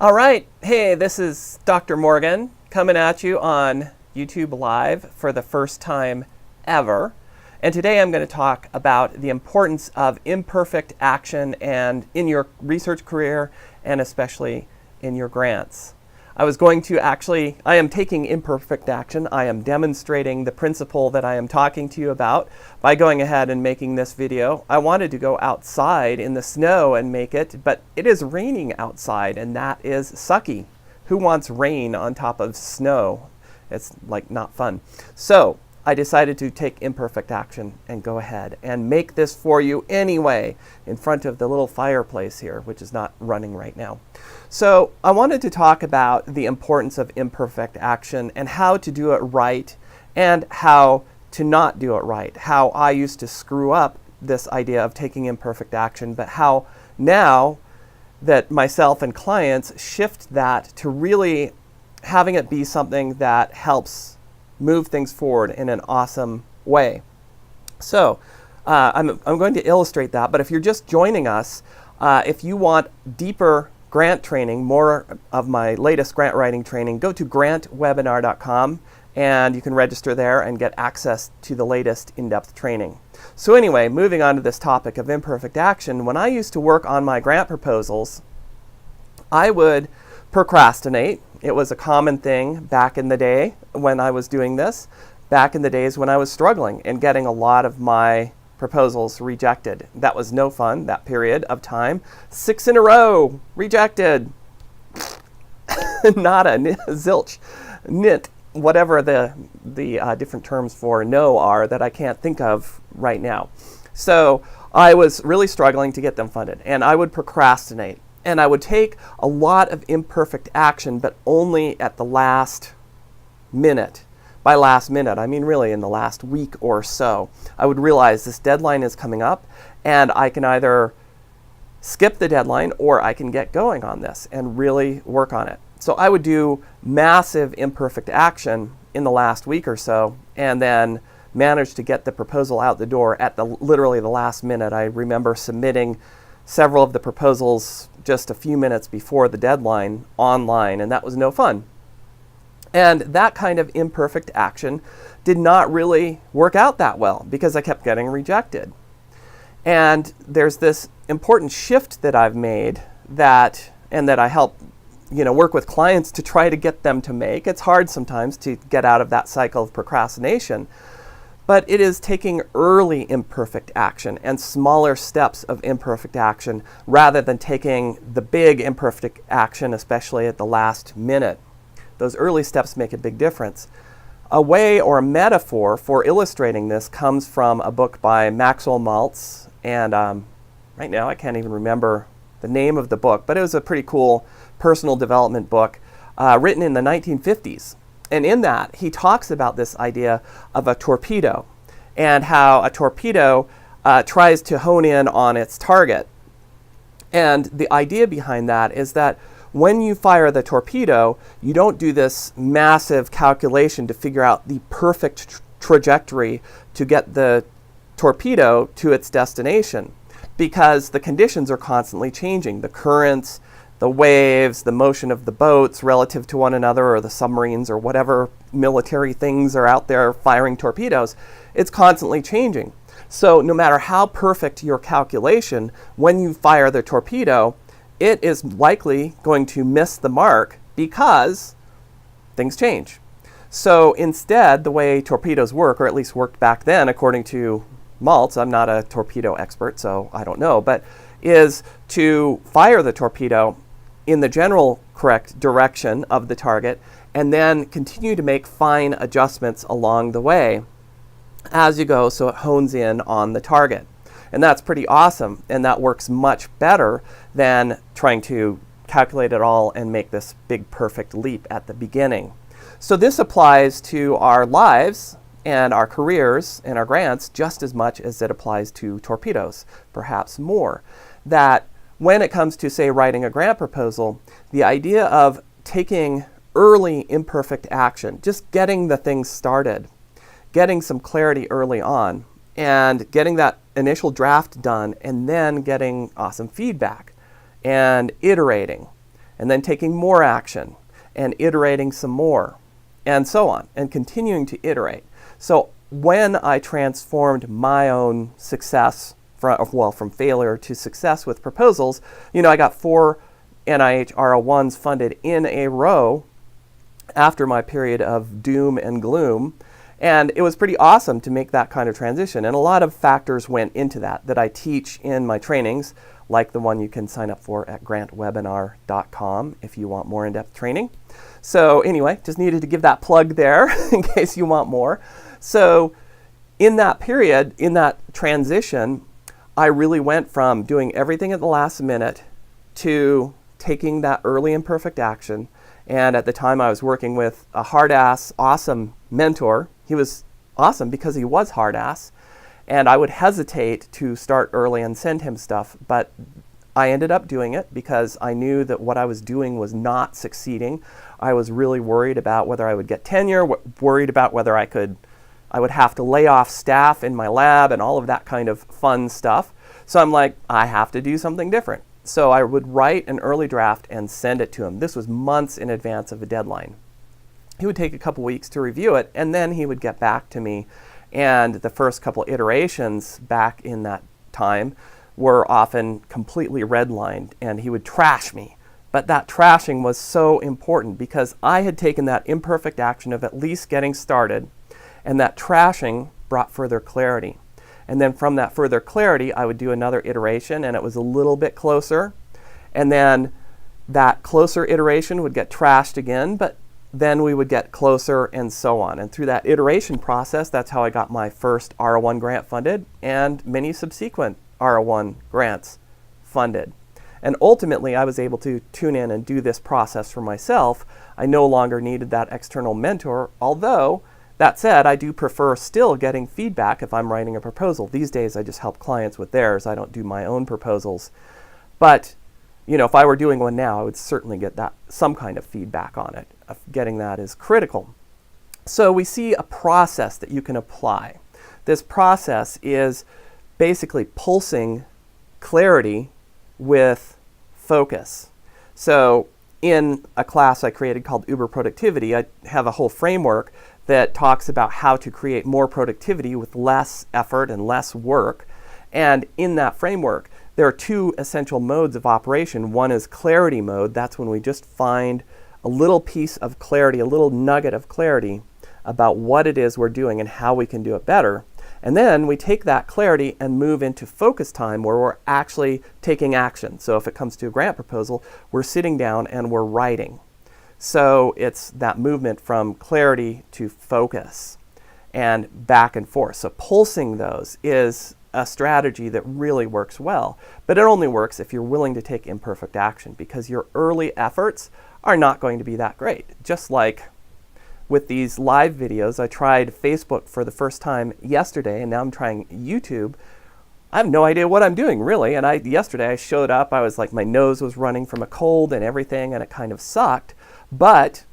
All right, hey, this is Dr. Morgan coming at you on YouTube Live for the first time ever. And today I'm going to talk about the importance of imperfect action and in your research career and especially in your grants. I am taking imperfect action. I am demonstrating the principle that I am talking to you about by going ahead and making this video. I wanted to go outside in the snow and make it, but it is raining outside and that is sucky. Who wants rain on top of snow? It's like not fun. So I decided to take imperfect action and go ahead and make this for you anyway in front of the little fireplace here, which is not running right now. So I wanted to talk about the importance of imperfect action and how to do it right and how to not do it right. How I used to screw up this idea of taking imperfect action, but how now that myself and clients shift that to really having it be something that helps move things forward in an awesome way. So I'm going to illustrate that, but if you're just joining us, if you want deeper grant training, more of my latest grant writing training, go to grantwebinar.com and you can register there and get access to the latest in-depth training. So anyway, moving on to this topic of imperfect action, when I used to work on my grant proposals, I would procrastinate. It was a common thing back in the day when I was doing this, back in the days when I was struggling and getting a lot of my proposals rejected. That was no fun, that period of time. 6 in a row, rejected. Nada, zilch, nit, whatever the different terms for no are that I can't think of right now. So I was really struggling to get them funded, and I would procrastinate. And I would take a lot of imperfect action, but only at the last minute. By last minute, I mean really in the last week or so. I would realize this deadline is coming up, and I can either skip the deadline or I can get going on this and really work on it. So I would do massive imperfect action in the last week or so, and then manage to get the proposal out the door at literally the last minute. I remember submitting several of the proposals just a few minutes before the deadline online, and that was no fun. And that kind of imperfect action did not really work out that well because I kept getting rejected. And there's this important shift that I've made that I help work with clients to try to get them to make. It's hard sometimes to get out of that cycle of procrastination. But it is taking early imperfect action and smaller steps of imperfect action rather than taking the big imperfect action, especially at the last minute. Those early steps make a big difference. A way or a metaphor for illustrating this comes from a book by Maxwell Maltz. And right now I can't even remember the name of the book, but it was a pretty cool personal development book written in the 1950s. And in that, he talks about this idea of a torpedo and how a torpedo tries to hone in on its target. And the idea behind that is that when you fire the torpedo, you don't do this massive calculation to figure out the perfect trajectory to get the torpedo to its destination, because the conditions are constantly changing. The currents, the waves, the motion of the boats relative to one another, or the submarines, or whatever military things are out there firing torpedoes, it's constantly changing. So no matter how perfect your calculation, when you fire the torpedo, it is likely going to miss the mark because things change. So instead, the way torpedoes work, or at least worked back then, according to Maltz, I'm not a torpedo expert, so I don't know, but is to fire the torpedo in the general correct direction of the target and then continue to make fine adjustments along the way as you go so it hones in on the target. And that's pretty awesome, and that works much better than trying to calculate it all and make this big perfect leap at the beginning. So this applies to our lives and our careers and our grants just as much as it applies to torpedoes, perhaps more. That when it comes to, say, writing a grant proposal, the idea of taking early imperfect action, just getting the thing started, getting some clarity early on, and getting that initial draft done, and then getting awesome feedback and iterating and then taking more action and iterating some more, and so on, and continuing to iterate. So when I transformed my own success from failure to success with proposals, I got 4 NIH R01s funded in a row after my period of doom and gloom. And it was pretty awesome to make that kind of transition. And a lot of factors went into that I teach in my trainings, like the one you can sign up for at grantwebinar.com if you want more in-depth training. So anyway, just needed to give that plug there in case you want more. So in that period, in that transition, I really went from doing everything at the last minute to taking that early imperfect action. And at the time I was working with a hard-ass, awesome mentor. He was awesome because he was hard-ass. And I would hesitate to start early and send him stuff, but I ended up doing it because I knew that what I was doing was not succeeding. I was really worried about whether I would get tenure, worried about whether I would have to lay off staff in my lab and all of that kind of fun stuff. So I'm like, I have to do something different. So I would write an early draft and send it to him. This was months in advance of a deadline. He would take a couple weeks to review it, and then he would get back to me. And the first couple iterations back in that time were often completely redlined, and he would trash me. But that trashing was so important because I had taken that imperfect action of at least getting started, and that trashing brought further clarity. And then from that further clarity, I would do another iteration, and it was a little bit closer. And then that closer iteration would get trashed again, but then we would get closer and so on. And through that iteration process, that's how I got my first R01 grant funded and many subsequent R01 grants funded. And ultimately, I was able to tune in and do this process for myself. I no longer needed that external mentor, although that said, I do prefer still getting feedback if I'm writing a proposal. These days, I just help clients with theirs. I don't do my own proposals. But if I were doing one now, I would certainly get some kind of feedback on it. Getting that is critical. So we see a process that you can apply. This process is basically pulsing clarity with focus. So in a class I created called Uber Productivity, I have a whole framework that talks about how to create more productivity with less effort and less work. And in that framework, there are 2 essential modes of operation. One is clarity mode. That's when we just find a little piece of clarity, a little nugget of clarity about what it is we're doing and how we can do it better. And then we take that clarity and move into focus time where we're actually taking action. So if it comes to a grant proposal, we're sitting down and we're writing. So it's that movement from clarity to focus and back and forth. So pulsing those is a strategy that really works well, but it only works if you're willing to take imperfect action because your early efforts are not going to be that great. Just like with these live videos, I tried Facebook for the first time yesterday, and now I'm trying YouTube. I have no idea what I'm doing, really. And yesterday I showed up, I was like, my nose was running from a cold and everything, and it kind of sucked. But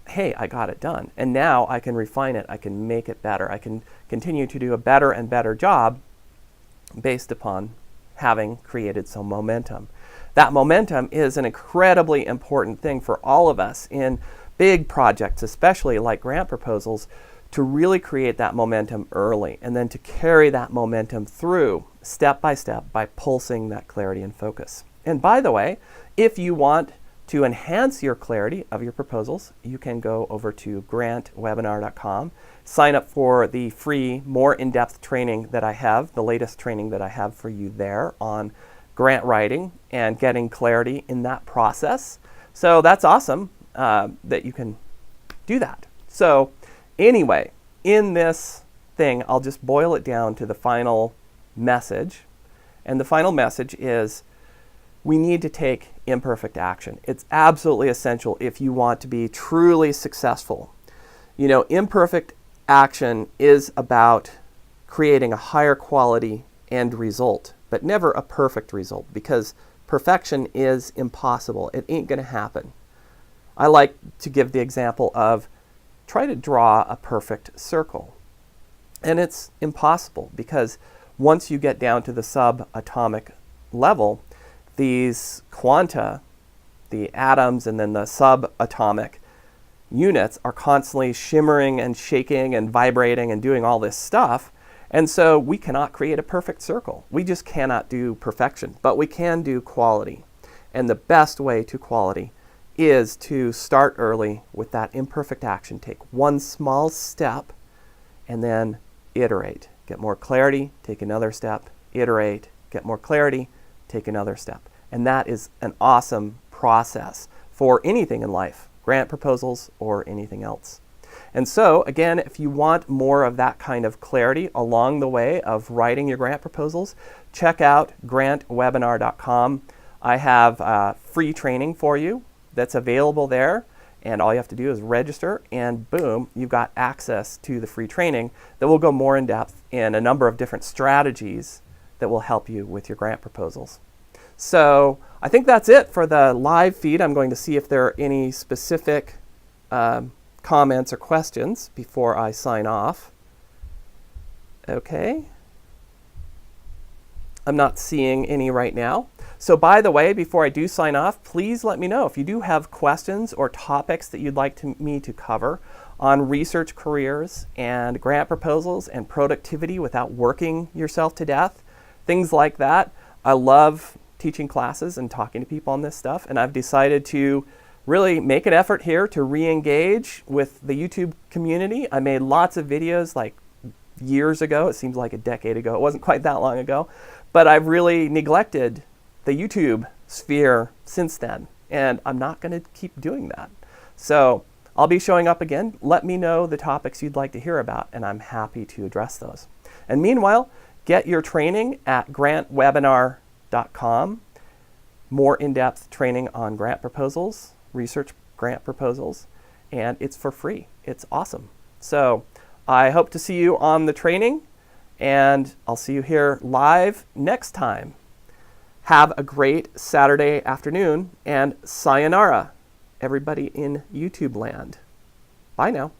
hey, I got it done. And now I can refine it. I can make it better. I can continue to do a better and better job based upon having created some momentum. That momentum is an incredibly important thing for all of us in big projects, especially like grant proposals, to really create that momentum early and then to carry that momentum through step by pulsing that clarity and focus. And by the way, if you want to enhance your clarity of your proposals, you can go over to grantwebinar.com, sign up for the free, more in-depth training that I have, the latest training that I have for you there on grant writing and getting clarity in that process. So that's awesome that you can do that. So anyway, in this thing, I'll just boil it down to the final message. And the final message is we need to take imperfect action. It's absolutely essential if you want to be truly successful. You know, imperfect action is about creating a higher quality end result, but never a perfect result, because perfection is impossible. It ain't going to happen. I like to give the example of try to draw a perfect circle. And it's impossible because once you get down to the subatomic level, these quanta the atoms and then the subatomic units are constantly shimmering and shaking and vibrating and doing all this stuff. And so we cannot create a perfect circle. We just cannot do perfection, but we can do quality. And the best way to quality is to start early with that imperfect action. Take one small step and then iterate. Get more clarity, take another step, iterate, get more clarity, take another step. And that is an awesome process for anything in life, grant proposals or anything else. And so, again, if you want more of that kind of clarity along the way of writing your grant proposals, check out grantwebinar.com. I have free training for you that's available there, and all you have to do is register, and boom, you've got access to the free training that will go more in depth in a number of different strategies that will help you with your grant proposals. So I think that's it for the live feed. I'm going to see if there are any specific comments or questions before I sign off. Okay. I'm not seeing any right now. So by the way, before I do sign off, please let me know if you do have questions or topics that you'd like me to cover on research careers and grant proposals and productivity without working yourself to death, things like that. I love teaching classes and talking to people on this stuff, and I've decided to really make an effort here to re-engage with the YouTube community. I made lots of videos like years ago. It seems like a decade ago. It wasn't quite that long ago. But I've really neglected the YouTube sphere since then, and I'm not going to keep doing that. So I'll be showing up again. Let me know the topics you'd like to hear about, and I'm happy to address those. And meanwhile, get your training at grantwebinar.com. More in-depth training on grant proposals, research grant proposals, and it's for free. It's awesome. So I hope to see you on the training, and I'll see you here live next time. Have a great Saturday afternoon, and sayonara, everybody in YouTube land. Bye now.